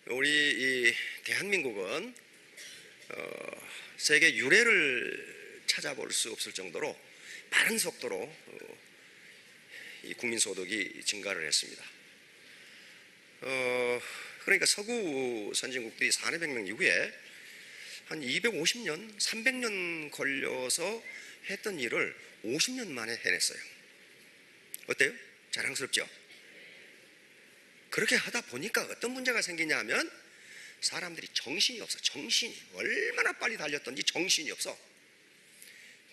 우리 이 대한민국은 세계 유례를 찾아볼 수 없을 정도로 빠른 속도로 이 국민소득이 증가를 했습니다. 그러니까 서구 선진국들이 산업혁명 이후에 한 250년, 300년 걸려서 했던 일을 50년 만에 해냈어요. 어때요? 자랑스럽죠? 그렇게 하다 보니까 어떤 문제가 생기냐 하면 사람들이 정신이 없어. 정신이 얼마나 빨리 달렸던지 정신이 없어.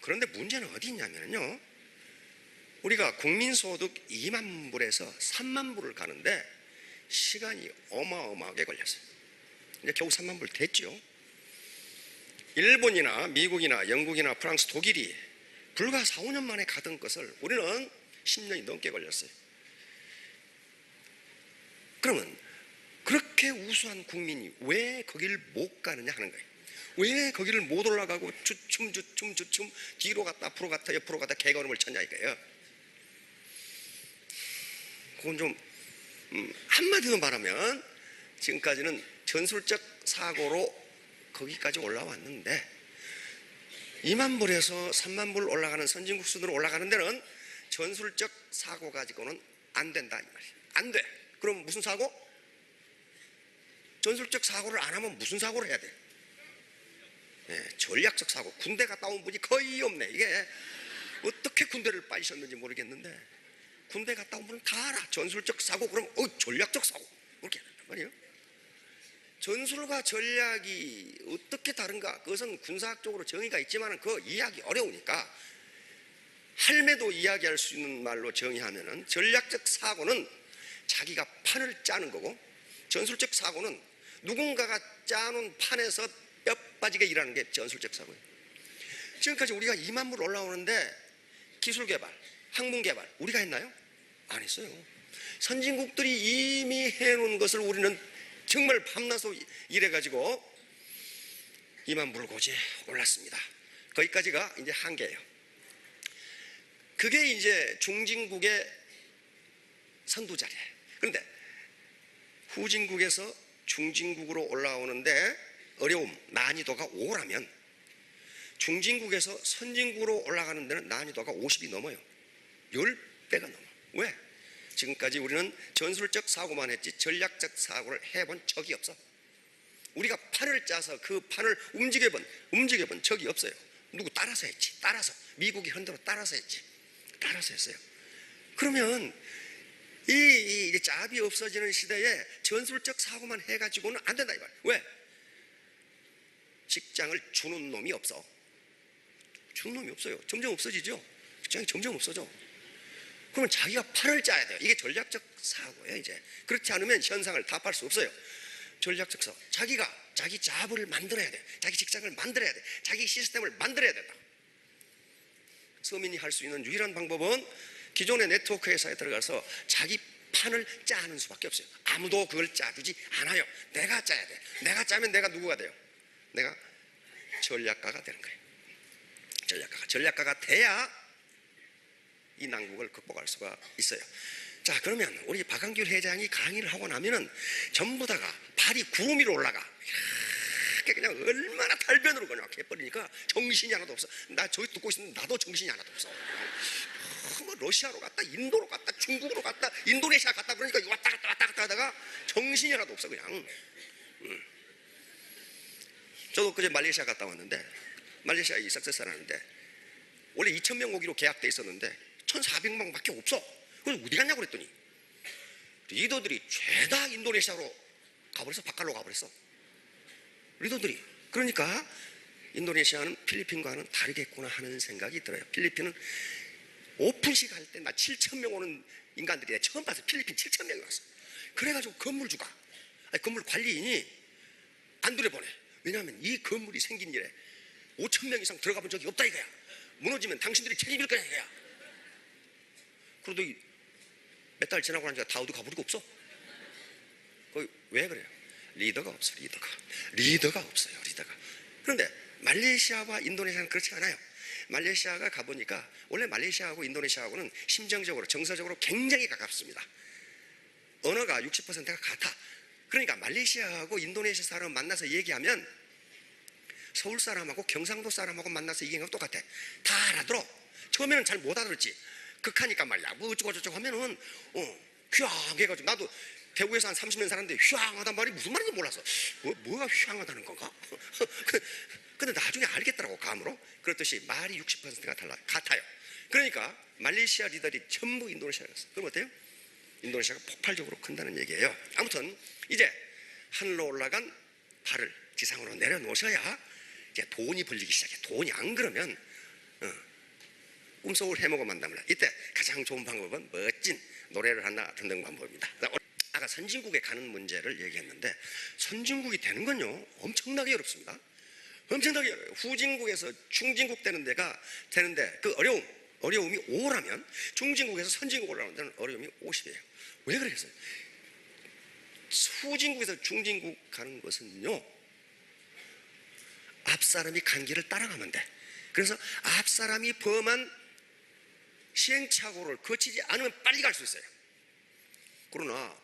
그런데 문제는 어디 있냐면요, 우리가 국민소득 2만 불에서 3만 불을 가는데 시간이 어마어마하게 걸렸어요. 이제 겨우 3만 불 됐죠. 일본이나 미국이나 영국이나 프랑스, 독일이 불과 4, 5년 만에 가던 것을 우리는 10년이 넘게 걸렸어요. 그러면 그렇게 우수한 국민이 왜 거기를 못 가느냐 하는 거예요. 왜 거기를 못 올라가고 주춤 뒤로 갔다 앞으로 갔다 옆으로 갔다 개걸음을 쳤냐 이거예요. 그건 좀 한마디로 말하면 지금까지는 전술적 사고로 거기까지 올라왔는데 2만 불에서 3만 불 올라가는 선진국 수준으로 올라가는 데는 전술적 사고 가지고는 안 된다 이 말이에요. 안 돼. 그럼 무슨 사고? 전술적 사고를 안 하면 무슨 사고를 해야 돼? 네, 전략적 사고. 군대 갔다 온 분이 거의 없네. 이게 어떻게 군대를 빠지셨는지 모르겠는데 군대 갔다 온 분은 다 알아. 전술적 사고 그럼 전략적 사고 그렇게 한단 말이에요. 전술과 전략이 어떻게 다른가? 그것은 군사학적으로 정의가 있지만 그 이해하기 어려우니까 할매도 이야기할 수 있는 말로 정의하면은 전략적 사고는 자기가 판을 짜는 거고 전술적 사고는 누군가가 짜놓은 판에서 뼈 빠지게 일하는 게 전술적 사고예요. 지금까지 우리가 2만 불 올라오는데 기술 개발, 학문 개발 우리가 했나요? 안 했어요. 선진국들이 이미 해놓은 것을 우리는 정말 밤낮으로 일해가지고 2만 불 고지에 올랐습니다. 거기까지가 이제 한계예요. 그게 이제 중진국의 선두자리예요. 그런데 후진국에서 중진국으로 올라오는데 어려움, 난이도가 5라면 중진국에서 선진국으로 올라가는 데는 난이도가 50이 넘어요. 10배가 넘어. 왜? 지금까지 우리는 전술적 사고만 했지 전략적 사고를 해본 적이 없어. 우리가 판을 짜서 그 판을 움직여본 적이 없어요. 누구 따라서 했지. 따라서 미국이 현대로 따라서 했지. 따라서 했어요. 그러면 이 짭이 없어지는 시대에 전술적 사고만 해가지고는 안 된다 이거야. 왜? 직장을 주는 놈이 없어. 주는 놈이 없어요. 점점 없어지죠. 직장이 점점 없어져. 그러면 자기가 판을 짜야 돼요. 이게 전략적 사고예요. 이제 그렇지 않으면 현상을 답할 수 없어요. 전략적 사고. 자기가 자기 잡을 만들어야 돼. 자기 직장을 만들어야 돼. 자기 시스템을 만들어야 된다. 서민이 할 수 있는 유일한 방법은 기존의 네트워크 회사에 들어가서 자기 판을 짜는 수밖에 없어요. 아무도 그걸 짜주지 않아요. 내가 짜야 돼. 내가 짜면 내가 누구가 돼요? 내가 전략가가 되는 거예요. 전략가가 돼야 이 난국을 극복할 수가 있어요. 자, 그러면 우리 박한규 회장이 강의를 하고 나면은 전부 다가 발이 구름 위로 올라가. 이렇게 그냥 얼마나 달변으로 그냥 해버리니까 정신이 하나도 없어. 나 저기 듣고 있는데 나도 정신이 하나도 없어. 뭐 러시아로 갔다, 인도로 갔다, 중국으로 갔다, 인도네시아 갔다 그러니까 왔다 갔다 하다가 정신이 하나도 없어 그냥. 저도 그제 말레이시아 갔다 왔는데 말레이시아 이 석세사라는데 원래 2,000명 오기로 계약돼 있었는데 1,400명밖에 없어. 그래서 어디 갔냐고 그랬더니 리더들이 죄다 인도네시아로 가버렸어. 바칼로 가버렸어. 리더들이. 그러니까 인도네시아는 필리핀과는 다르겠구나 하는 생각이 들어요. 필리핀은 오픈식 할 때 나 7,000명 오는 인간들이 내가 처음 봤어. 필리핀 7,000명이 왔어. 그래가지고 건물주가 건물 관리인이 안 들여보내. 왜냐하면 이 건물이 생긴 일에 5,000명 이상 들어가 본 적이 없다 이거야. 무너지면 당신들이 책임질 거야 이거야. 그래도 몇 달 지나고 나니까 다 어디 가버리고 없어. 왜 그래요? 리더가 없어. 리더가 없어요. 그런데 말레이시아와 인도네시아는 그렇지 않아요. 말레이시아가 가보니까 원래 말레이시아하고 인도네시아하고는 심정적으로 정서적으로 굉장히 가깝습니다. 언어가 60%가 같아. 그러니까 말레이시아하고 인도네시아 사람 만나서 얘기하면 서울 사람하고 경상도 사람하고 만나서 얘기하는 거 똑같아. 다 알아들어. 처음에는 잘 못 알아들었지. 극하니까 말이야. 뭐 어쩌고저쩌고 하면은 휘황 해가지고, 나도 대구에서 한 30년 살았는데 휘황하단 말이 무슨 말인지 몰라서 뭐가 휘황하다는 건가? 근데 나중에 알겠더라고, 감으로. 그렇듯이 말이 60%가 같아요. 그러니까 말레이시아 리더들이 전부 인도네시아에 갔어. 그럼 어때요? 인도네시아가 폭발적으로 큰다는 얘기예요. 아무튼 이제 하늘로 올라간 발을 지상으로 내려놓으셔야 이제 돈이 벌리기 시작해. 돈이 안 그러면 꿈속을 해먹어 만답니다. 이때 가장 좋은 방법은 멋진 노래를 하나 듣는 방법입니다. 아까 선진국에 가는 문제를 얘기했는데, 선진국이 되는 건요 엄청나게 어렵습니다. 엄청나게 어려워요. 후진국에서 중진국 되는데 그 어려움이 5라면 중진국에서 선진국 올라오는 데는 어려움이 50이에요. 왜 그러겠어요? 후진국에서 중진국 가는 것은요, 앞사람이 간 길을 따라가면 돼. 그래서 앞사람이 범한 시행착오를 거치지 않으면 빨리 갈 수 있어요. 그러나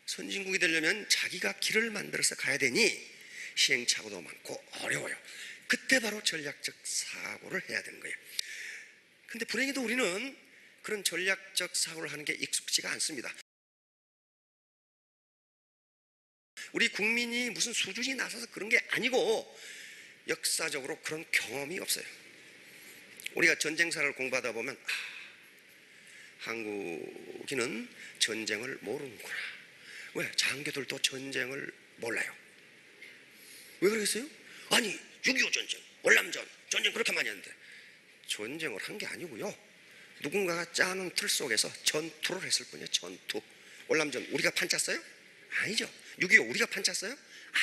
선진국이 되려면 자기가 길을 만들어서 가야 되니 시행착오도 많고 어려워요. 그때 바로 전략적 사고를 해야 되는 거예요. 근데 불행히도 우리는 그런 전략적 사고를 하는 게 익숙지가 않습니다. 우리 국민이 무슨 수준이 낮아서 그런 게 아니고 역사적으로 그런 경험이 없어요. 우리가 전쟁사를 공부하다 보면 한국인은 전쟁을 모르는구나. 왜? 장교들도 전쟁을 몰라요. 왜 그러겠어요? 아니 6.25 전쟁, 월남전 전쟁 그렇게 많이 했는데 전쟁을 한 게 아니고요, 누군가가 짜는 틀 속에서 전투를 했을 뿐이에요. 전투. 월남전 우리가 판 짰어요? 아니죠. 6.25 우리가 판 짰어요?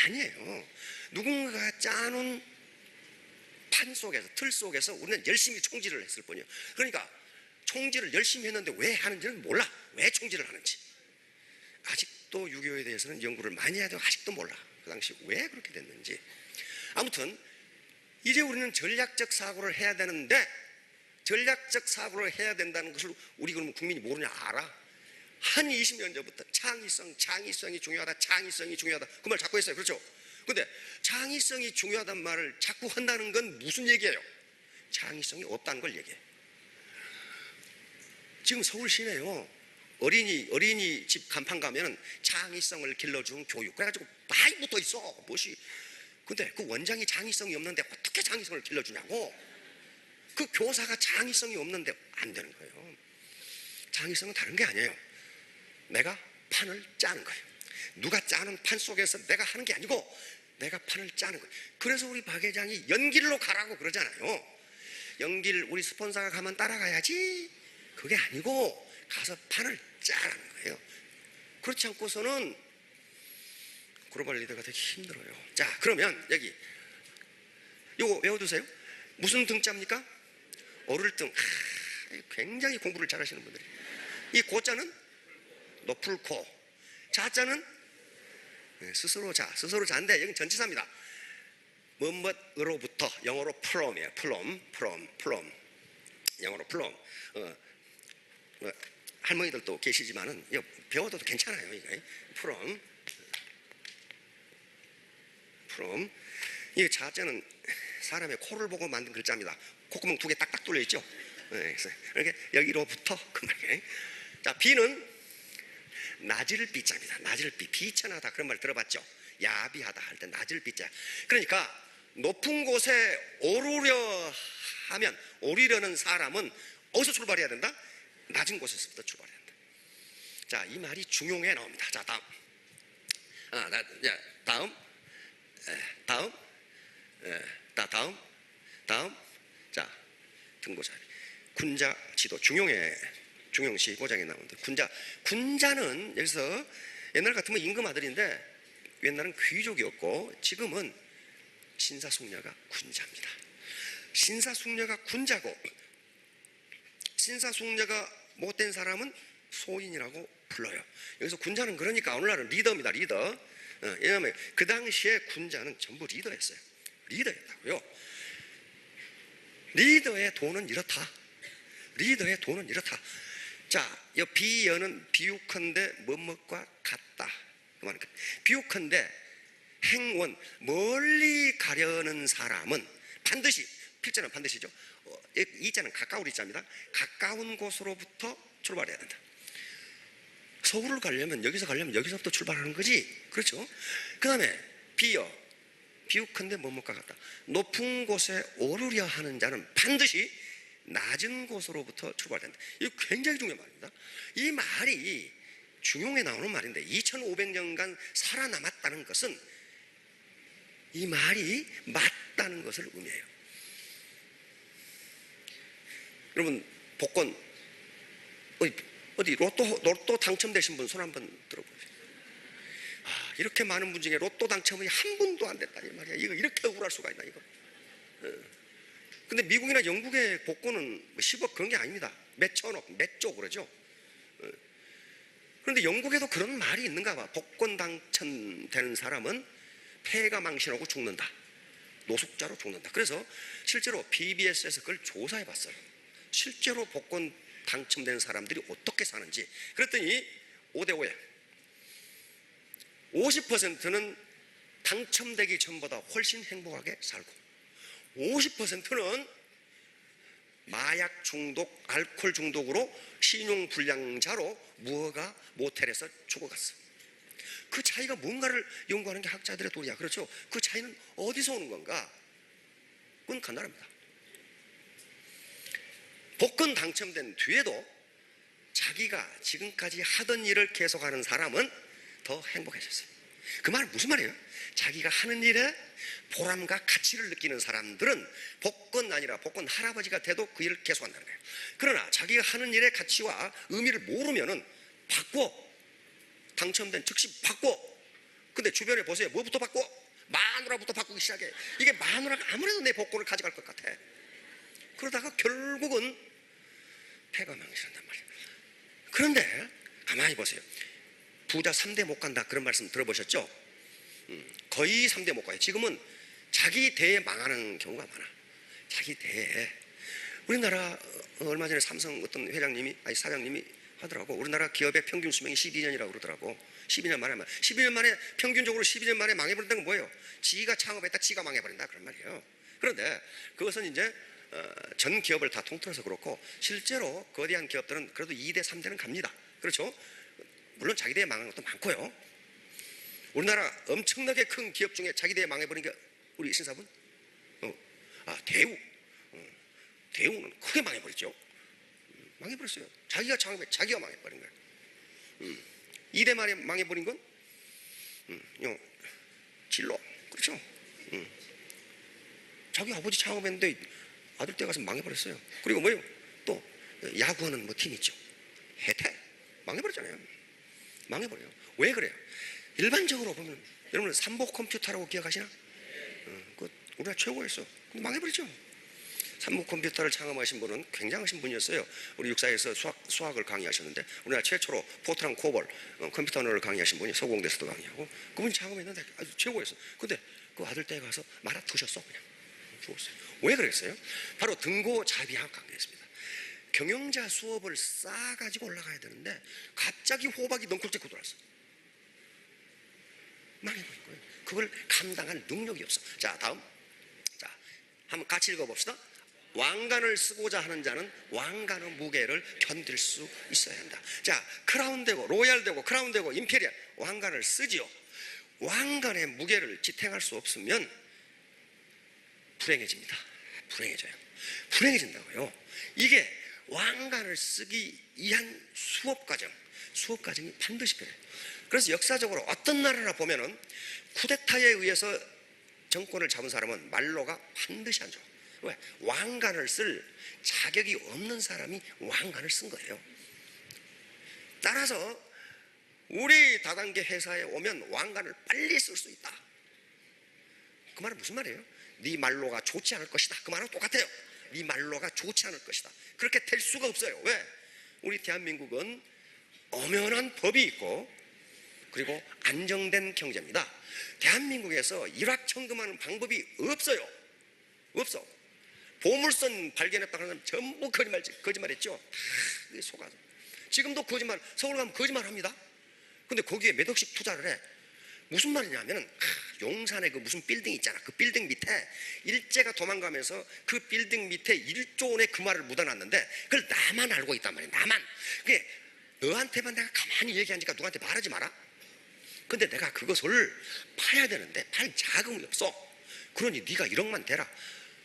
아니에요. 누군가가 짜는 판 속에서, 틀 속에서 우리는 열심히 총질을 했을 뿐이에요. 그러니까 총질을 열심히 했는데 왜 하는지는 몰라. 왜 총질을 하는지 아직도 6.25에 대해서는 연구를 많이 해야 되고 아직도 몰라. 그 당시 왜 그렇게 됐는지. 아무튼 이제 우리는 전략적 사고를 해야 되는데, 전략적 사고를 해야 된다는 것을 우리 그러면 국민이 모르냐? 알아. 한 20년 전부터 창의성이 중요하다, 창의성이 중요하다 그 말 자꾸 했어요. 그렇죠? 근데 창의성이 중요하단 말을 자꾸 한다는 건 무슨 얘기예요? 창의성이 없다는 걸 얘기해요. 지금 서울 시내요, 어린이집 간판 가면 창의성을 길러준 교육 그래가지고 많이 붙어 있어. 무엇이. 근데 그 원장이 창의성이 없는데 어떻게 창의성을 길러주냐고. 그 교사가 창의성이 없는데 안 되는 거예요. 창의성은 다른 게 아니에요. 내가 판을 짜는 거예요. 누가 짜는 판 속에서 내가 하는 게 아니고 내가 판을 짜는 거예요. 그래서 우리 박 회장이 연길로 가라고 그러잖아요. 연길 우리 스폰서가 가면 따라가야지. 그게 아니고 가서 판을 짜라는 거예요. 그렇지 않고서는 글로벌 리더가 되기 힘들어요. 자, 그러면 여기 요거 외워두세요. 무슨 등자입니까? 어를 등. 굉장히 공부를 잘하시는 분들이. 이 고자는 높을 코, 자자는 스스로 자인데 여기는 전치사입니다. 뭐뭐으로부터, 영어로 from이에요. from. 영어로 from. 할머니들도 계시지만은 이거 배워도 괜찮아요. 이거 from. 이 자자는 사람의 코를 보고 만든 글자입니다. 콧구멍 2개 딱딱 뚫려 있죠. 그래서 이렇게 여기로부터 그 말이에요. 자, 비는 낮을 비자입니다. 낮을 비, 비천하다 그런 말 들어봤죠? 야비하다 할 때 낮을 비자. 그러니까 높은 곳에 오르려는 사람은 어디서 출발해야 된다? 낮은 곳에서부터 출발해야 된다. 자, 이 말이 중용에 나옵니다. 자, 다음. 자, 등고자리. 군자 지도 중용시 고장에 나오는데 군자는 여기서 옛날 같으면 임금 아들인데 옛날은 귀족이었고 지금은 신사숙녀가 군자입니다. 신사숙녀가 군자고 신사숙녀가 못된 사람은 소인이라고 불러요. 여기서 군자는 그러니까 오늘날은 리더입니다. 리더. 왜냐하면 그 당시에 군자는 전부 리더였어요. 리더였다고요. 리더의 돈은 이렇다. 자, 이 비여는 비유컨대 뭐뭇과 같다. 그 말은 비유컨대 행원, 멀리 가려는 사람은 반드시, 필자는 반드시죠. 이 자는 가까울 이자입니다. 가까운 곳으로부터 출발해야 된다. 서울을 가려면, 여기서 가려면 여기서부터 출발하는 거지. 그렇죠? 그 다음에 비유컨대 뭐뭇과 같다. 높은 곳에 오르려 하는 자는 반드시 낮은 곳으로부터 출발된다. 이거 굉장히 중요한 말입니다. 이 말이 중용에 나오는 말인데 2500년간 살아남았다는 것은 이 말이 맞다는 것을 의미해요. 여러분, 복권 어디 로또 당첨되신 분 손 한번 들어보세요. 이렇게 많은 분 중에 로또 당첨이 한 분도 안 됐다 이 말이야. 이거 이렇게 억울할 수가 있나 이거. 근데 미국이나 영국의 복권은 10억 그런 게 아닙니다. 몇 천억, 몇 조 그러죠. 그런데 영국에도 그런 말이 있는가 봐. 복권 당첨되는 사람은 폐가 망신하고 죽는다. 노숙자로 죽는다. 그래서 실제로 BBS에서 그걸 조사해 봤어요. 실제로 복권 당첨된 사람들이 어떻게 사는지. 그랬더니 5대5에 50%는 당첨되기 전보다 훨씬 행복하게 살고 50%는 마약 중독, 알코올 중독으로 신용불량자로 무허가 모텔에서 죽어갔어. 그 차이가 뭔가를 연구하는 게 학자들의 도리야. 그렇죠? 그 차이는 어디서 오는 건가? 그건 간단합니다. 복권 당첨된 뒤에도 자기가 지금까지 하던 일을 계속하는 사람은 더 행복해졌어요. 그 말은 무슨 말이에요? 자기가 하는 일에 보람과 가치를 느끼는 사람들은 복권 아니라 복권 할아버지가 돼도 그 일을 계속한다는 거예요. 그러나 자기가 하는 일의 가치와 의미를 모르면은 바꿔. 당첨된 즉시 바꿔. 근데 주변에 보세요. 뭐부터 바꿔? 마누라부터 바꾸기 시작해. 이게 마누라가 아무래도 내 복권을 가져갈 것 같아. 그러다가 결국은 폐가 망신한단 말이에요. 그런데 가만히 보세요. 부자 3대 못 간다 그런 말씀 들어보셨죠? 거의 3대 못 가요. 지금은 자기 대에 망하는 경우가 많아. 자기 대에. 우리나라 얼마 전에 삼성 어떤 회장님이 아니 사장님이 하더라고. 우리나라 기업의 평균 수명이 12년이라고 그러더라고. 12년 만에 평균적으로 12년 만에 망해버린다는 건 뭐예요? 지가 창업했다 지가 망해버린다 그런 말이에요. 그런데 그것은 이제 전 기업을 다 통틀어서 그렇고 실제로 거대한 기업들은 그래도 2대 3대는 갑니다. 그렇죠? 물론 자기 대에 망한 것도 많고요. 우리나라 엄청나게 큰 기업 중에 자기 대에 망해버린 게 우리 신사분? 대우. 대우는 크게 망해버렸죠. 망해버렸어요. 자기가 창업해 자기가 망해버린 거예요. 2대 만에 망해버린 건 진로. 그렇죠? 자기 아버지 창업했는데 아들 때 가서 망해버렸어요. 그리고 뭐예요? 또 야구하는 뭐 팀 있죠. 혜태 망해버렸잖아요. 망해버려요. 왜 그래요? 일반적으로 보면 여러분 삼보 컴퓨터라고 기억하시나? 그 우리나라 최고였어. 근데 망해버렸죠. 삼보 컴퓨터를 창업하신 분은 굉장하신 분이었어요. 우리 육사에서 수학을 강의하셨는데 우리나라 최초로 포트랑 코볼 컴퓨터 언어를 강의하신 분이 서공대에서도 강의하고 그분이 창업했는데 아주 최고였어. 근데 그 아들 때 가서 말아 두셨어. 그냥 죽었어요. 왜 그랬어요? 바로 등고자비학 관계였습니다. 경영자 수업을 쌓아가지고 올라가야 되는데 갑자기 호박이 넝쿨 찍고 들어왔어. 망해버린 거예요. 그걸 감당할 능력이 없어. 자, 다음. 자, 한번 같이 읽어봅시다. 왕관을 쓰고자 하는 자는 왕관의 무게를 견딜 수 있어야 한다. 자, 크라운 되고 로얄 되고 크라운 되고 임페리얼 왕관을 쓰지요. 왕관의 무게를 지탱할 수 없으면 불행해집니다. 불행해진다고요. 이게 왕관을 쓰기 위한 수업 과정이 반드시 필요해요. 그래서 역사적으로 어떤 나라나 보면은 쿠데타에 의해서 정권을 잡은 사람은 말로가 반드시 안 좋아. 왜? 왕관을 쓸 자격이 없는 사람이 왕관을 쓴 거예요. 따라서 우리 다단계 회사에 오면 왕관을 빨리 쓸 수 있다. 그 말은 무슨 말이에요? 네 말로가 좋지 않을 것이다. 그 말은 똑같아요. 네 말로가 좋지 않을 것이다. 그렇게 될 수가 없어요. 왜? 우리 대한민국은 엄연한 법이 있고 그리고 안정된 경제입니다. 대한민국에서 일확천금하는 방법이 없어요. 없어. 보물선 발견했다고 하는 전부 거짓말했죠. 다 속아서. 지금도 거짓말, 서울 가면 거짓말 합니다. 근데 거기에 몇 억씩 투자를 해. 무슨 말이냐면은 용산에 그 무슨 빌딩 있잖아. 그 빌딩 밑에 일제가 도망가면서 그 빌딩 밑에 1조 원의 금화를 묻어놨는데 그걸 나만 알고 있단 말이야. 나만. 그게 너한테만 내가 가만히 얘기하니까 누구한테 말하지 마라. 근데 내가 그것을 파야 되는데 팔 자금이 없어. 그러니 네가 1억만 대라.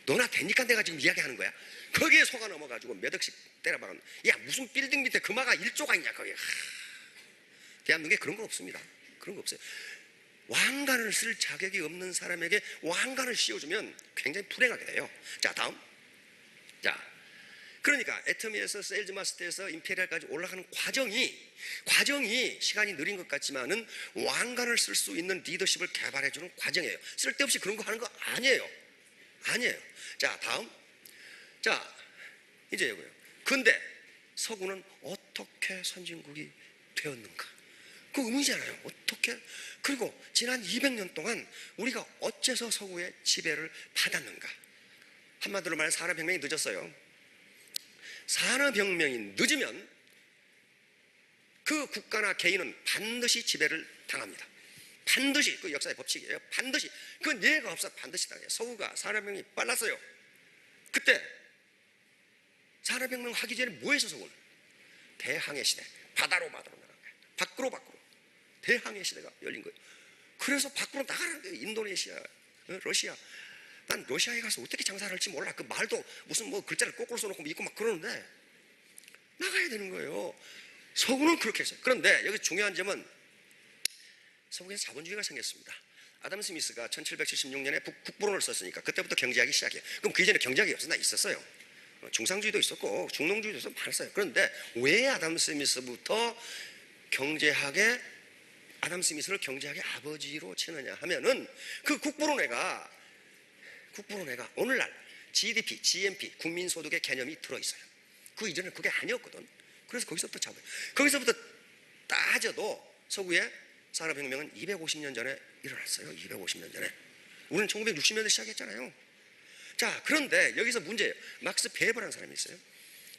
너나 되니까 내가 지금 이야기하는 거야. 거기에 속아 넘어가지고 몇 억씩 때려박은. 야, 무슨 빌딩 밑에 금화가 1조가 있냐 거기. 대한민국에 그런 거 없습니다. 그런 거 없어요. 왕관을 쓸 자격이 없는 사람에게 왕관을 씌워주면 굉장히 불행하게 돼요. 자, 다음. 자, 그러니까 애터미에서 세일즈 마스터에서 임페리얼까지 올라가는 과정이 시간이 느린 것 같지만은 왕관을 쓸 수 있는 리더십을 개발해주는 과정이에요. 쓸데없이 그런 거 하는 거 아니에요. 자, 다음. 자, 이제 이거예요. 근데 서구는 어떻게 선진국이 되었는가? 그 의미잖아요. 어떻게? 그리고 지난 200년 동안 우리가 어째서 서구의 지배를 받았는가? 한마디로 말해 산업혁명이 늦었어요. 산업혁명이 늦으면 그 국가나 개인은 반드시 지배를 당합니다. 반드시. 그 역사의 법칙이에요. 반드시. 그건 예가 없어. 반드시 당해요. 서구가 산업혁명이 빨랐어요. 그때 산업혁명 하기 전에 뭐 했어 서구는? 대항해 시대. 바다로 나가는 거예요. 밖으로 대항해 시대가 열린 거예요. 그래서 밖으로 나가라는 거예요. 인도네시아, 러시아. 난 러시아에 가서 어떻게 장사를 할지 몰라. 그 말도 무슨 뭐 글자를 거꾸로 써놓고 있고 막 그러는데 나가야 되는 거예요. 서구는 그렇게 했어요. 그런데 여기 중요한 점은 서구에서 자본주의가 생겼습니다. 아담 스미스가 1776년에 국부론을 썼으니까 그때부터 경제학이 시작해요. 그럼 그 이전에 경제학이 없었나? 있었어요. 중상주의도 있었고 중농주의도 있었고 많았어요. 그런데 왜 아담 스미스부터 아담 스미스를 경제학의 아버지로 치느냐 하면은 그 국부론회가 오늘날 GDP, GNP, 국민소득의 개념이 들어있어요. 그 이전에는 그게 아니었거든. 그래서 거기서부터 따져도 서구의 산업혁명은 250년 전에 일어났어요. 250년 전에. 우리는 1960년대 시작했잖아요. 자, 그런데 여기서 문제예요. 막스 베버라는 사람이 있어요.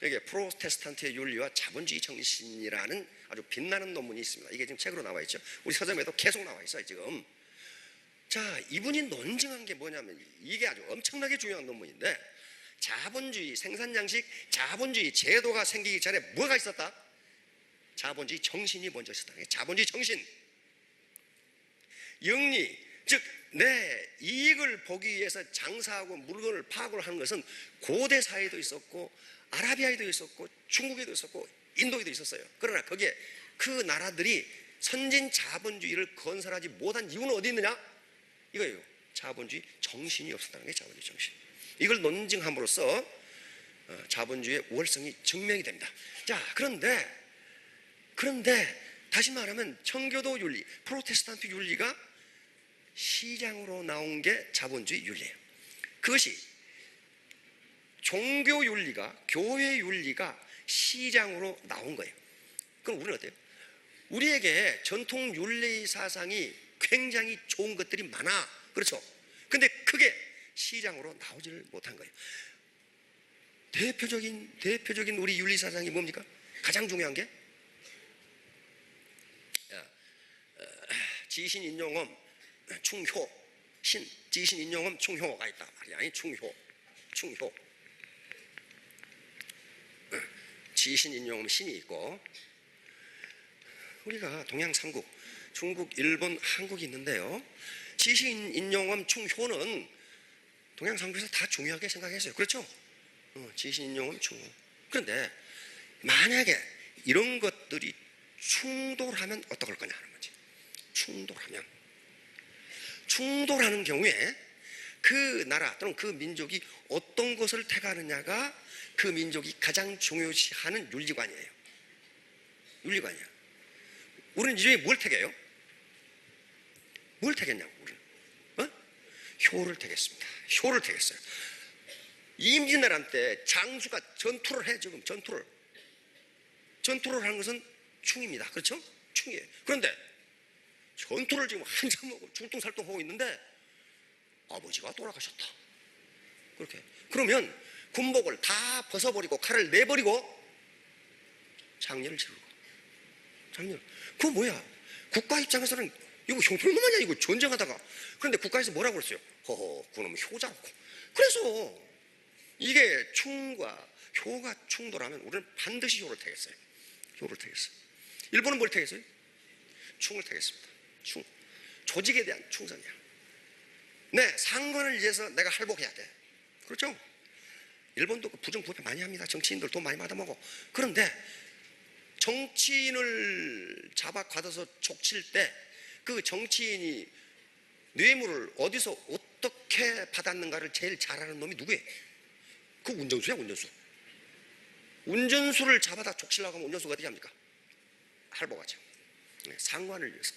여기 프로테스탄트의 윤리와 자본주의 정신이라는 아주 빛나는 논문이 있습니다. 이게 지금 책으로 나와 있죠. 우리 서점에도 계속 나와 있어요 지금. 자, 이분이 논증한 게 뭐냐면 이게 아주 엄청나게 중요한 논문인데, 자본주의 생산양식, 자본주의 제도가 생기기 전에 뭐가 있었다? 자본주의 정신이 먼저 있었다. 자본주의 정신, 영리, 즉 내 이익을 보기 위해서 장사하고 물건을 파악을 하는 것은 고대 사회도 있었고 아라비아에도 있었고 중국에도 있었고 인도에도 있었어요. 그러나 거기에 그 나라들이 선진 자본주의를 건설하지 못한 이유는 어디 있느냐? 이거예요. 자본주의 정신이 없었다는 게 자본주의 정신. 이걸 논증함으로써 자본주의의 우월성이 증명이 됩니다. 자, 그런데 다시 말하면 청교도 윤리, 프로테스탄트 윤리가 시장으로 나온 게 자본주의 윤리예요. 그것이 종교 윤리가, 교회 윤리가 시장으로 나온 거예요. 그럼 우리는 어때요? 우리에게 전통 윤리 사상이 굉장히 좋은 것들이 많아. 그렇죠? 근데 그게 시장으로 나오지를 못한 거예요. 대표적인 우리 윤리 사상이 뭡니까? 가장 중요한 게 지신인용엄 충효, 지신인용엄 충효가 있다 말이야. 아니 충효. 지신인용엄 신이 있고, 우리가 동양 삼국, 중국, 일본, 한국이 있는데요. 지신인용엄 충효는 동양 삼국에서 다 중요하게 생각했어요. 그렇죠? 지신인용엄 충효. 그런데 만약에 이런 것들이 충돌하면 어떡할 거냐 하는 거지. 충돌하는 경우에 그 나라 또는 그 민족이 어떤 것을 택하느냐가 그 민족이 가장 중요시하는 윤리관이에요. 윤리관이야. 우리는 이 중에 뭘 택해요? 뭘 택했냐고 우리는. 효를 택했습니다. 효를 택했어요. 임진왜란 때 장수가 전투를 해. 지금 전투를 하는 것은 충입니다. 그렇죠? 충이에요. 그런데 전투를 지금 한참 하고 중통살동하고 있는데 아버지가 돌아가셨다. 그렇게. 그러면 군복을 다 벗어버리고 칼을 내버리고 장례를 치르고. 장례. 그거 뭐야? 국가 입장에서는 이거 형편놈 아니야? 이거 전쟁하다가. 그런데 국가에서 뭐라고 그랬어요? 허허, 그놈 효자고. 그래서 이게 충과 효가 충돌하면 우리는 반드시 효를 타겠어요. 효를 타겠어요. 일본은 뭘 타겠어요? 충을 타겠습니다. 충. 조직에 대한 충성이야. 네, 상관을 위해서 내가 할복해야 돼. 그렇죠? 일본도 부정부패 많이 합니다. 정치인들 돈 많이 받아먹어. 그런데 정치인을 잡아 가둬서 족칠 때 그 정치인이 뇌물을 어디서 어떻게 받았는가를 제일 잘 아는 놈이 누구예요? 그 운전수야, 운전수. 운전수를 잡아다 족치려고 하면 운전수가 어떻게 합니까? 할복하죠. 네, 상관을 위해서.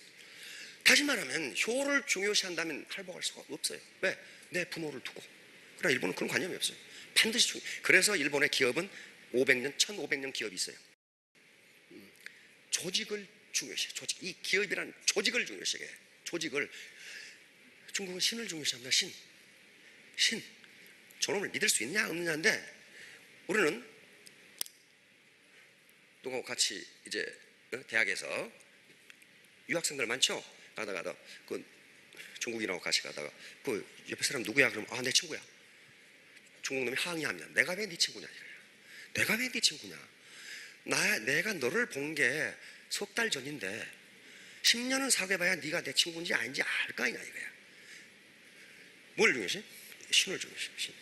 다시 말하면 효를 중요시한다면 할복할 수가 없어요. 왜? 내 부모를 두고. 그러나 일본은 그런 관념이 없어요. 반드시 중요. 그래서 일본의 기업은 500년, 1500년 기업이 있어요. 조직을 중요시해. 조직. 이 기업이란 조직을 중요시해. 조직을. 중국은 신을 중요시합니다. 신. 저놈을 믿을 수 있냐 없느냐인데 우리는 누구하고 같이 이제 대학에서 유학생들 많죠. 가다가 그 중국인하고 같이 가다가 그 옆에 사람 누구야? 그러면 아, 내 친구야. 중국 놈이 항의하면 내가 왜 네 친구냐 이거야. 내가 왜 네 친구냐. 내가 너를 본 게 석 달 전인데 10년은 사귀어봐야 네가 내 친구인지 아닌지 알 거 아니냐 이거야. 뭘 중요시? 신을 중요시. 신.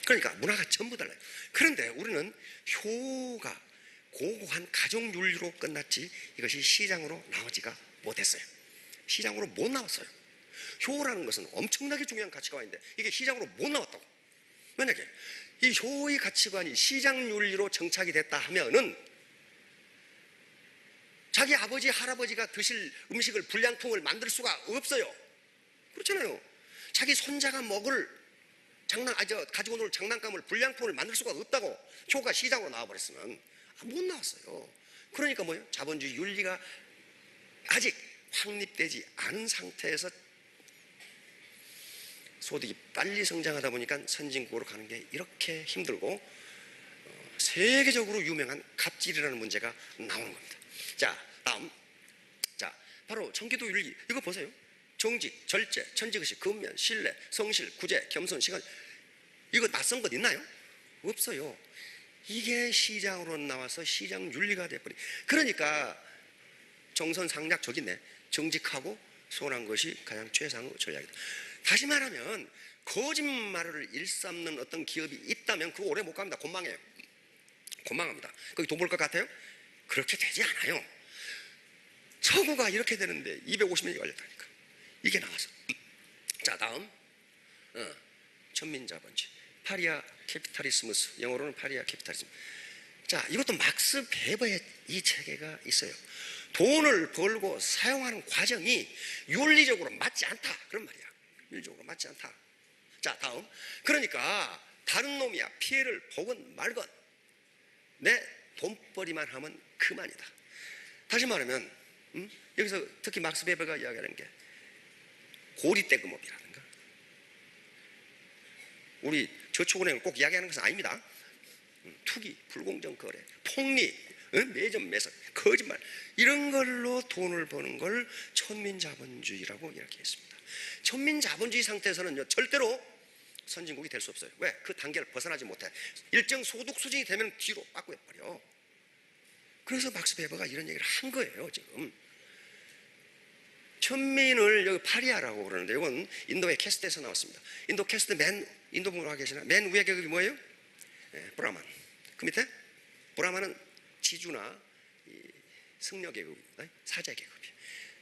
그러니까 문화가 전부 달라요. 그런데 우리는 효가 고고한 가정윤리로 끝났지 이것이 시장으로 나오지가 못했어요. 시장으로 못 나왔어요. 효라는 것은 엄청나게 중요한 가치관인데 이게 시장으로 못 나왔다고. 만약에 이 효의 가치관이 시장윤리로 정착이 됐다 하면은 자기 아버지 할아버지가 드실 음식을 불량통을 만들 수가 없어요. 그렇잖아요. 자기 손자가 먹을 가지고 놀 장난감을 불량통을 만들 수가 없다고. 효가 시장으로 나와버렸으면 못 나왔어요. 그러니까 뭐예요? 자본주의 윤리가 아직 확립되지 않은 상태에서 소득이 빨리 성장하다 보니까 선진국으로 가는 게 이렇게 힘들고 세계적으로 유명한 갑질이라는 문제가 나오는 겁니다. 자, 다음. 자, 바로 청기도 윤리. 이거 보세요. 정직, 절제, 천지의식, 근면, 신뢰, 성실, 구제, 겸손, 시간. 이거 낯선 것 있나요? 없어요. 이게 시장으로 나와서 시장 윤리가 돼버리. 그러니까 정선상략 저기 있네. 정직하고 선한 것이 가장 최상의 전략이다. 다시 말하면 거짓말을 일삼는 어떤 기업이 있다면 그거 오래 못 갑니다. 곤망해요. 곤망합니다. 거기 돈 벌 것 같아요? 그렇게 되지 않아요. 서구가 이렇게 되는데 250년이 걸렸다니까. 이게 나와서. 자, 다음. 천민자본주의. 파리아 캐피탈리스무스. 영어로는 파리아 캐피탈리즘. 자, 이것도 막스 베버의 이 체계가 있어요. 돈을 벌고 사용하는 과정이 윤리적으로 맞지 않다. 그런 말이야. 윤리적으로 맞지 않다. 자, 다음. 그러니까 다른 놈이야 피해를 보건 말건 내 돈벌이만 하면 그만이다. 다시 말하면 여기서 특히 막스 베버가 이야기하는 게 고리대금업이라든가 우리 저축은행을 꼭 이야기하는 것은 아닙니다. 투기, 불공정 거래, 폭리, 매점 매석, 거짓말 이런 걸로 돈을 버는 걸 천민자본주의라고 이야기했습니다. 천민자본주의 상태에서는 절대로 선진국이 될 수 없어요. 왜? 그 단계를 벗어나지 못해. 일정 소득 수준이 되면 뒤로 빠꾸해버려. 그래서 막스 베버가 이런 얘기를 한 거예요. 지금 천민을 여기 파리아라고 그러는데 이건 인도의 캐스트에서 나왔습니다. 인도 캐스트 인도 분으로 계시나? 맨 위에 계급이 뭐예요? 브라만. 그 밑에 브라만은 지주나 승려 계급입니다. 사제 계급이.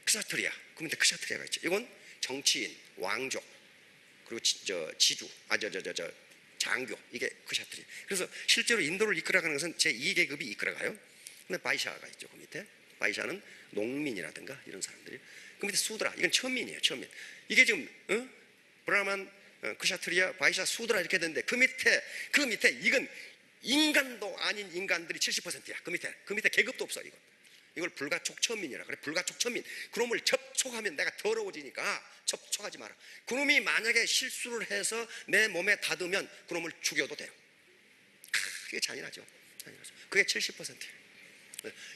크사트리아. 그 밑에 크사트리아가 있죠. 이건 정치인, 왕족, 그리고 지주, 장교. 이게 크사트리아. 그래서 실제로 인도를 이끌어가는 것은 제2계급이 이끌어가요. 근데 바이샤가 있죠. 그 밑에. 바이샤는 농민이라든가 이런 사람들이. 그 밑에 수드라. 이건 천민이에요. 천민. 이게 지금 브라만, 크샤트리아, 바이샤, 수드라 이렇게 되는데 그 밑에 이건 인간도 아닌 인간들이 70%야. 그 밑에 계급도 없어. 이걸 불가촉 천민이라 그래. 불가촉 천민. 그놈을 접촉하면 내가 더러워지니까 접촉하지 마라. 그놈이 만약에 실수를 해서 내 몸에 닿으면 그놈을 죽여도 돼요. 이게 잔인하죠. 그게 70%예요.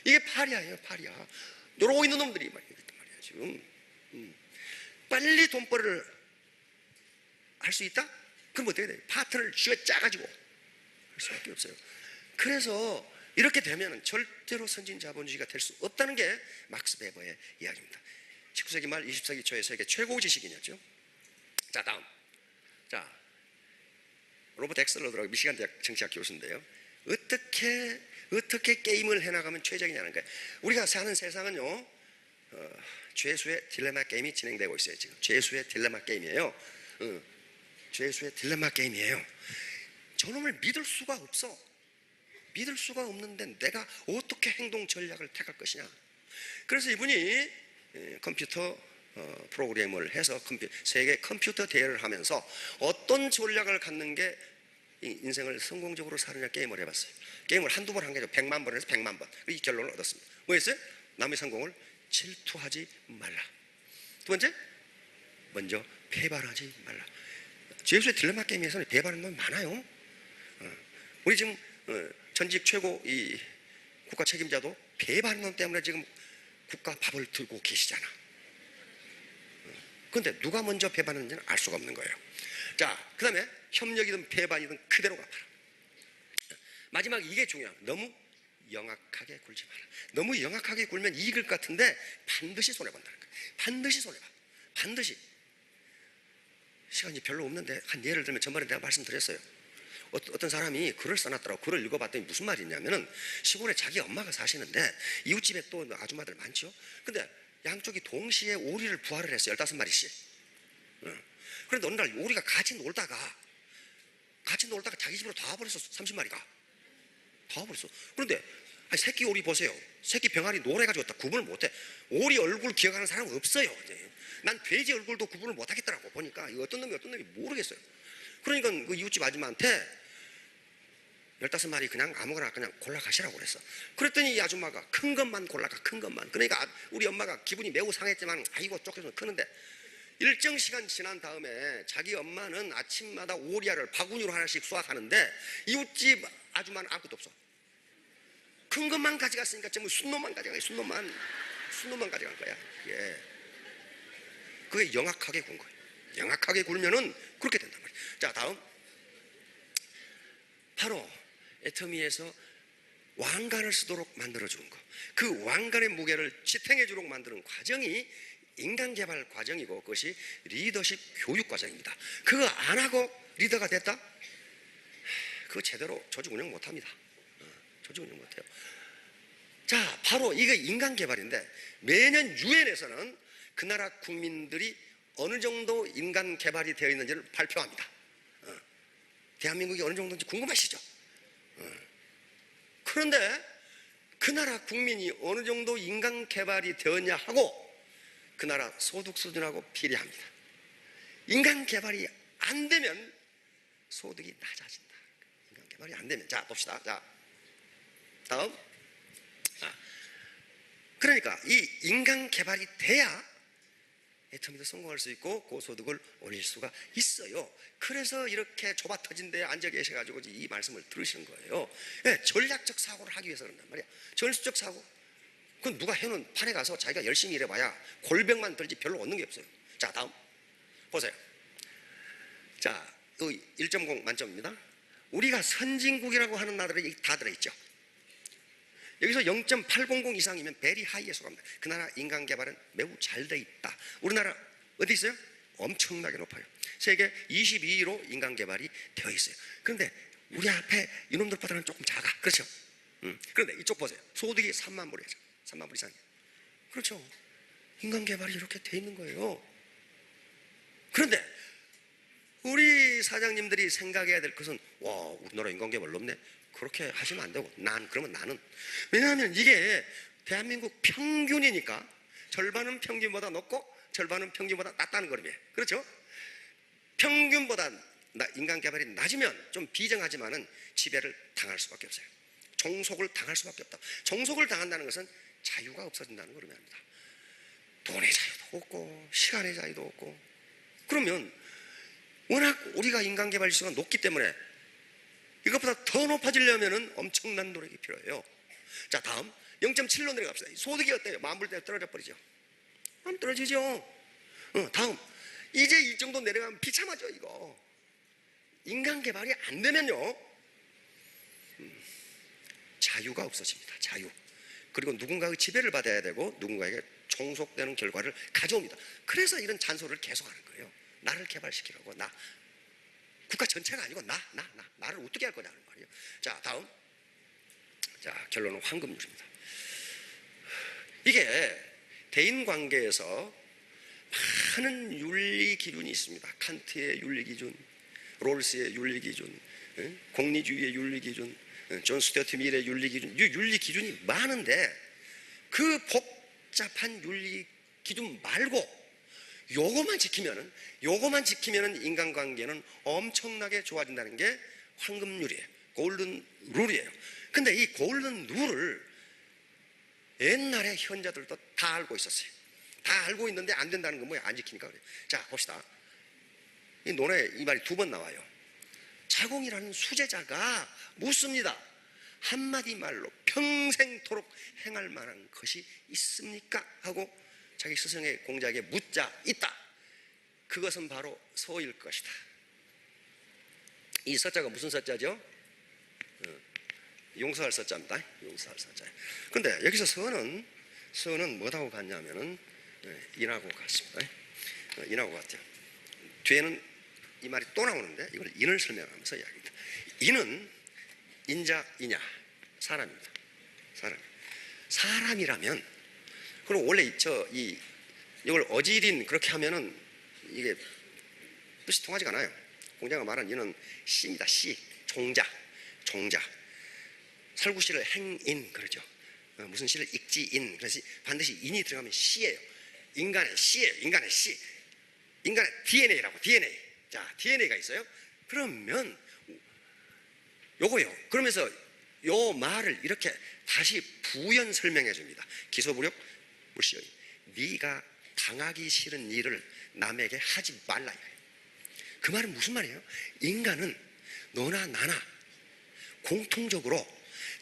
이게 파리야예요, 파리야. 이러고 있는 놈들이 말이야, 지금. 빨리 돈벌이를 할 수 있다? 그럼 어떻게 돼요? 파트를 쥐어 짜가지고 할 수밖에 없어요. 그래서 이렇게 되면 절대로 선진 자본주의가 될 수 없다는 게 막스 베버의 이야기입니다. 19세기 말 20세기 초의 세계 최고 지식인이었죠. 자, 다음. 자, 로버트 엑슬러드라고 미시간 대학 정치학 교수인데요. 어떻게 게임을 해나가면 최적이냐는 거예요. 우리가 사는 세상은요, 죄수의 딜레마 게임이 진행되고 있어요. 지금 죄수의 딜레마 게임이에요. 죄수의 딜레마 게임이에요. 저놈을 믿을 수가 없어. 믿을 수가 없는데 내가 어떻게 행동 전략을 택할 것이냐. 그래서 이분이 컴퓨터 프로그램을 해서 세계 컴퓨터 대회를 하면서 어떤 전략을 갖는 게 인생을 성공적으로 사느냐 게임을 해봤어요. 게임을 한두 번 한 게 아니라 100만 번에서 100만 번. 이 결론을 얻었습니다. 뭐였어요? 남의 성공을 질투하지 말라. 두 번째, 먼저 배반하지 말라. 죄수의 딜레마 게임에서는 배반하는 놈이 많아요. 우리 지금 전직 최고 이 국가 책임자도 배반하는 놈 때문에 지금 국가 밥을 들고 계시잖아. 그런데 누가 먼저 배반하는지는 알 수가 없는 거예요. 자, 그 다음에 협력이든 배반이든 그대로 갚아라. 마지막 이게 중요해요. 너무 영악하게 굴지 마라. 너무 영악하게 굴면 이익을 것 같은데 반드시 손해본다는 거예요. 반드시 손해봐. 반드시. 시간이 별로 없는데 한 예를 들면 전번에 내가 말씀드렸어요. 어떤 사람이 글을 써놨더라고. 글을 읽어봤더니 무슨 말이 있냐면은 시골에 자기 엄마가 사시는데 이웃집에 또 아줌마들 많죠. 근데 양쪽이 동시에 오리를 부화를 했어요. 15마리씩. 그런데 어느 날 오리가 같이 놀다가 자기 집으로 다 와버렸어. 30마리가 다 와버렸어. 그런데 새끼 오리 보세요. 새끼 병아리 노래가지고 다 구분을 못해. 오리 얼굴 기억하는 사람은 없어요. 난 돼지 얼굴도 구분을 못하겠더라고. 보니까 이거 어떤 놈이 모르겠어요. 그러니까 그 이웃집 아줌마한테 15마리 그냥 아무거나 그냥 골라 가시라고 그랬어. 그랬더니 이 아줌마가 큰 것만 골라가. 큰 것만. 그러니까 우리 엄마가 기분이 매우 상했지만 아이고 쫓겨서 크는데 일정 시간 지난 다음에 자기 엄마는 아침마다 오리알을 바구니로 하나씩 수확하는데 이웃집 아줌마는 아무것도 없어. 큰 것만 가져갔으니까 전부 순놈만 가져간 거야. 순놈만 가져간 거야. 예. 그게 영악하게 군 거예요. 영악하게 굴면은 그렇게 된단 말이에요. 자, 다음. 바로 애터미에서 왕관을 쓰도록 만들어주는 거. 그 왕관의 무게를 지탱해 주도록 만드는 과정이 인간개발 과정이고 그것이 리더십 교육 과정입니다. 그거 안 하고 리더가 됐다? 그거 제대로 조직 운영 못합니다. 조직 운영 못해요. 자, 바로 이게 인간개발인데 매년 유엔에서는 그 나라 국민들이 어느 정도 인간개발이 되어 있는지를 발표합니다. 대한민국이 어느 정도인지 궁금하시죠? 그런데 그 나라 국민이 어느 정도 인간개발이 되었냐 하고 그 나라 소득 수준하고 비례합니다. 인간개발이 안 되면 소득이 낮아진다. 인간개발이 안 되면. 자, 봅시다. 자, 다음. 그러니까 이 인간개발이 돼야 애터미도 성공할 수 있고 고소득을 올릴 수가 있어요. 그래서 이렇게 좁아 터진 데에 앉아 계셔가지고 이 말씀을 들으시는 거예요. 네, 전략적 사고를 하기 위해서 그런단 말이야. 전술적 사고. 그건 누가 해놓은 판에 가서 자기가 열심히 일해봐야 골병만 들지 별로 얻는 게 없어요. 자, 다음 보세요. 자, 1.0 만점입니다. 우리가 선진국이라고 하는 나라들이 다 들어있죠. 여기서 0.800 이상이면 베리 하이에 속합니다. 그 나라 인간개발은 매우 잘 돼 있다. 우리나라 어디 있어요? 엄청나게 높아요. 세계 22위로 인간개발이 되어 있어요. 그런데 우리 앞에 이놈들보다는 조금 작아. 그렇죠? 그런데 이쪽 보세요. 소득이 3만 불이죠. 3만 불 이상이에요. 그렇죠? 인간개발이 이렇게 돼 있는 거예요. 그런데 우리 사장님들이 생각해야 될 것은 와, 우리나라 인간개발 높네. 그렇게 하시면 안 되고 그러면 나는 왜냐하면 이게 대한민국 평균이니까 절반은 평균보다 높고 절반은 평균보다 낮다는 거예요. 그렇죠? 평균보다 인간개발이 낮으면 좀 비정하지만은 지배를 당할 수밖에 없어요. 종속을 당할 수밖에 없다. 종속을 당한다는 것은 자유가 없어진다는 걸 의미합니다. 돈의 자유도 없고 시간의 자유도 없고. 그러면 워낙 우리가 인간개발 지수가 높기 때문에 이것보다 더 높아지려면 엄청난 노력이 필요해요. 자, 다음 0.7로 내려갑시다. 소득이 어때요? 만불대 떨어져 버리죠. 안 떨어지죠. 다음, 이제 이 정도 내려가면 비참하죠. 이거 인간 개발이 안 되면요, 자유가 없어집니다. 자유. 그리고 누군가의 지배를 받아야 되고 누군가에게 종속되는 결과를 가져옵니다. 그래서 이런 잔소리를 계속하는 거예요. 나를 개발시키라고. 나 국가 전체가 아니고 나를 어떻게 할 거냐는 말이에요. 자, 다음. 자, 결론은 황금률입니다. 이게 대인관계에서 많은 윤리 기준이 있습니다. 칸트의 윤리 기준, 롤스의 윤리 기준, 공리주의의 윤리 기준, 존 스튜어트 밀의 윤리 기준, 이 윤리 기준이 많은데 그 복잡한 윤리 기준 말고 요거만 지키면은 인간관계는 엄청나게 좋아진다는 게 황금률이에요. 골든 룰이에요. 근데 이 골든 룰을 옛날에 현자들도 다 알고 있었어요. 다 알고 있는데 안 된다는 건 뭐야? 안 지키니까 그래요. 자, 봅시다. 이 논에 이 말이 두 번 나와요. 자공이라는 수제자가 묻습니다. 한마디 말로 평생토록 행할 만한 것이 있습니까? 하고 자기 스승의 공자에게 묻자. 있다. 그것은 바로 서일 것이다. 이 서자가 무슨 서자죠? 용서할 서자입니다. 용서할 서자. 근데 여기서 서는 뭐라고 같냐면은 인하고 같습니다. 인하고 같아요. 뒤에는 이 말이 또 나오는데 이걸 인을 설명하면서 이야기합니다. 인은 인자, 이냐, 사람입니다. 사람이라면, 그리고 원래 이걸 어지린 그렇게 하면은 이게 뜻이 통하지가 않아요. 공자가 말한 인은 씨입니다. 씨, 종자. 살구시를 행인 그러죠. 무슨 시를 익지인. 그래서 반드시 인이 들어가면 씨예요. 인간의 씨예요. 인간의 씨. 인간의 DNA라고. DNA. 자, DNA가 있어요. 그러면 요거요. 그러면서 요 말을 이렇게 다시 부연 설명해 줍니다. 기소부력 물시여인. 네가 당하기 싫은 일을 남에게 하지 말라. 그 말은 무슨 말이에요? 인간은 너나 나나 공통적으로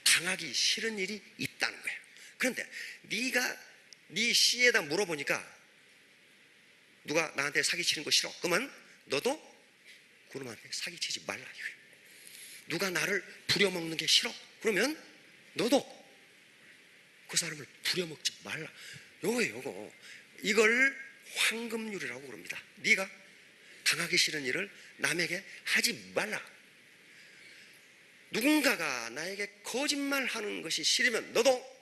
당하기 싫은 일이 있다는 거예요. 그런데 네가 네 씨에다 물어보니까 누가 나한테 사기치는 거 싫어? 그러면 너도 그놈한테 사기치지 말라. 누가 나를 부려먹는 게 싫어? 그러면 너도 그 사람을 부려먹지 말라. 요거 이걸 황금률이라고 그럽니다. 네가 당하기 싫은 일을 남에게 하지 말라. 누군가가 나에게 거짓말하는 것이 싫으면 너도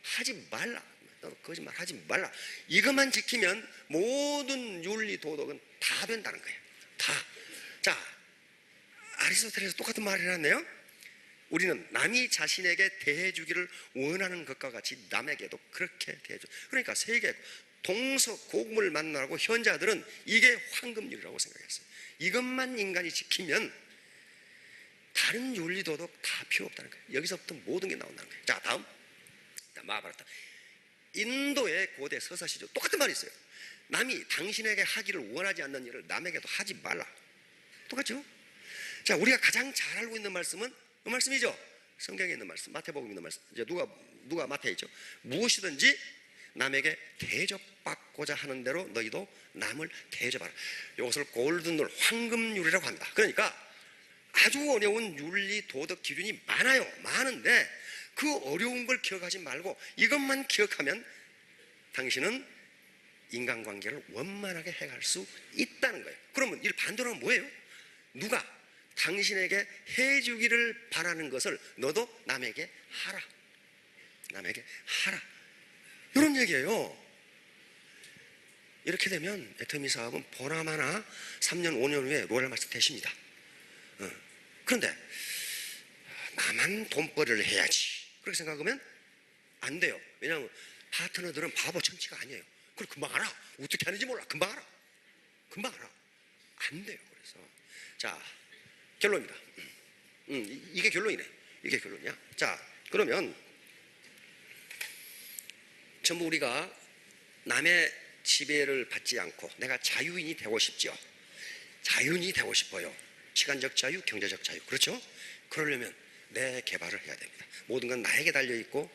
하지 말라. 너도 거짓말 하지 말라. 이것만 지키면 모든 윤리 도덕은 다 된다는 거예요. 다. 자, 아리스토텔에서 똑같은 말을 해놨네요. 우리는 남이 자신에게 대해주기를 원하는 것과 같이 남에게도 그렇게 대해줘. 그러니까 세계 동서고금을 만나고 현자들은 이게 황금률이라고 생각했어요. 이것만 인간이 지키면 다른 윤리도덕 다 필요 없다는 거예요. 여기서부터 모든 게 나온다는 거예요. 자, 다음. 마하바라타. 인도의 고대 서사시죠. 똑같은 말이 있어요. 남이 당신에게 하기를 원하지 않는 일을 남에게도 하지 말라. 똑같죠? 자, 우리가 가장 잘 알고 있는 말씀은 그 말씀이죠. 성경에 있는 말씀, 마태복음에 있는 말씀. 이제 누가 마태에 있죠. 무엇이든지 남에게 대접받고자 하는 대로 너희도 남을 대접하라. 이것을 골든룰, 황금률이라고 한다. 그러니까 아주 어려운 윤리 도덕 기준이 많은데 그 어려운 걸 기억하지 말고 이것만 기억하면 당신은 인간관계를 원만하게 해갈 수 있다는 거예요. 그러면 이 반대로 하면 뭐예요? 누가 당신에게 해주기를 바라는 것을 너도 남에게 하라. 남에게 하라. 이런 얘기예요. 이렇게 되면 애터미 사업은 보나마나 3년 5년 후에 로얄 마스터 되십니다. 그런데 나만 돈벌이를 해야지 그렇게 생각하면 안 돼요. 왜냐하면 파트너들은 바보 천치가 아니에요. 그걸 금방 알아. 어떻게 하는지 몰라. 금방 알아. 안 돼요. 그래서 자, 결론입니다. 이게 결론이네. 이게 결론이야. 자, 그러면 전부 우리가 남의 지배를 받지 않고 내가 자유인이 되고 싶죠. 자유인이 되고 싶어요. 시간적 자유, 경제적 자유. 그렇죠? 그러려면 내 개발을 해야 됩니다. 모든 건 나에게 달려있고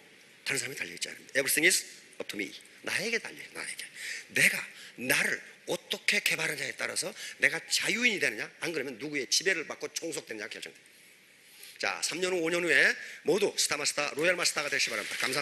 다른 사람이 달려있지 않습니다. Everything is up to me. 나에게 달려요. 나에게. 내가 나를 어떻게 개발하느냐에 따라서 내가 자유인이 되느냐, 안 그러면 누구의 지배를 받고 종속되느냐 결정됩니다. 자, 3년 후 5년 후에 모두 스타마스터 로얄 마스터가 되시기 바랍니다. 감사합니다.